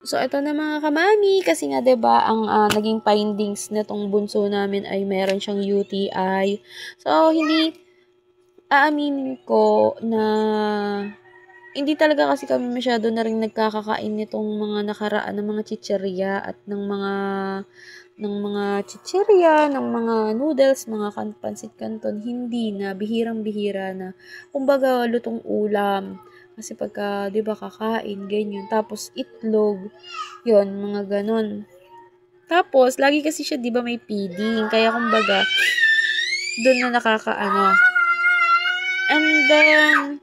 So, ito na mga kamami, kasi nga 'di ba ang naging findings nitong bunso namin ay meron siyang UTI. So, hindi aaminin ko na hindi talaga kasi kami masyado na rin nagkakakain nitong mga nakaraan ng mga chichirya at ng mga chichirya, ng mga noodles, mga pansit canton, hindi na, bihirang-bihira na. Kumbaga, lutong ulam. Kasi pagka, 'di ba, kakain, ganyan. Tapos itlog, 'yon, mga ganon. Tapos, lagi kasi siya, 'di ba, may feeding. Kaya kumbaga, doon na nakakaano. And then,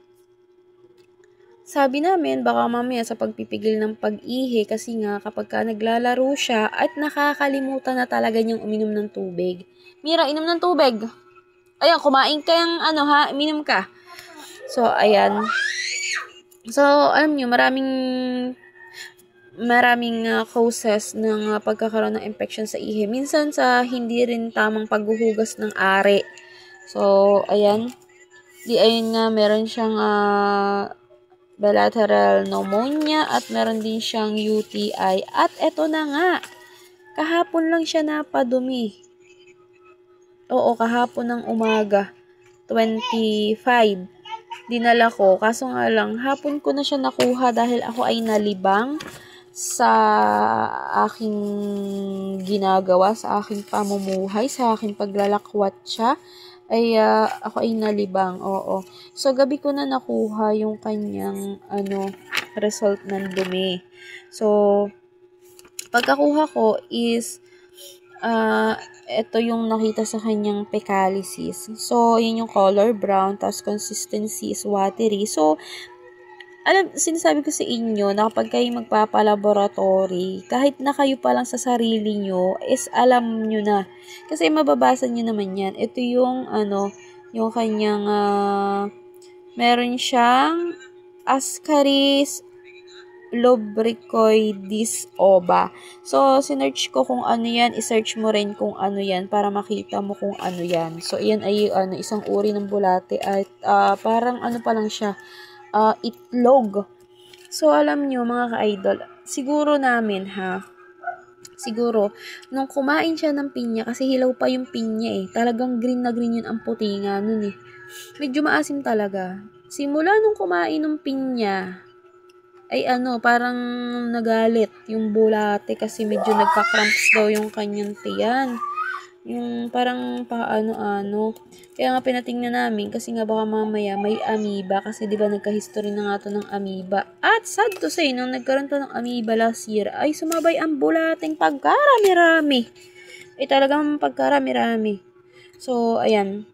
sabi namin baka mamaya sa pagpipigil ng pag-ihi kasi nga kapag ka naglalaro siya at nakakalimutan na talaga niyang uminom ng tubig. Mira, inom ng tubig. Ayan, kumain ka yung uminom ka. So, ayan. So, alam niyo, maraming causes ng pagkakaroon ng infection sa ihi. Minsan sa hindi rin tamang paghuhugas ng ari. So, ayan. Ayun nga, meron siyang bilateral pneumonia at meron din siyang UTI. At eto na nga, kahapon lang siya napadumi. Oo, kahapon ng umaga, 25. Dinala ko, kaso nga lang, hapon ko na siya nakuha dahil ako ay nalibang sa aking ginagawa, sa aking pamumuhay, sa aking paglalakwat siya. Ako ay nalibang, oo. So, gabi ko na nakuha yung kanyang, result ng dumi. So, pagkakuha ko is, ito yung nakita sa kanyang fecalysis. So, yun yung color brown, tapos consistency is watery. So, sinasabi ko sa inyo na kapag kayo magpapalaboratory, kahit na kayo pa lang sa sarili nyo, is alam nyo na. Kasi mababasa nyo naman yan. Ito yung, yung kanyang, meron siyang Ascaris lubricoides ova. So, sinearch ko kung ano yan, isearch mo rin kung ano yan para makita mo kung ano yan. So, yan ay isang uri ng bulate at parang pa lang siya, itlog. So, alam nyo mga ka-idol, siguro nung kumain siya ng pinya, kasi hilaw pa yung pinya talagang green na green yun ang puti nga nun Medyo maasim talaga. Simula nung kumain ng pinya, ay parang nagalit yung bulate kasi medyo nagka-cramps daw yung kanyang tiyan. Yung parang paano-ano. Kaya nga pinatingnan namin kasi nga baka mamaya may amoeba kasi 'di ba nagka-history na nga to ng amoeba. At sad to say, nung nagkaroon to ng amoeba last year, ay sumabay ang bulating pagkarami-rami. Talagang pagkarami-rami. So, ayan.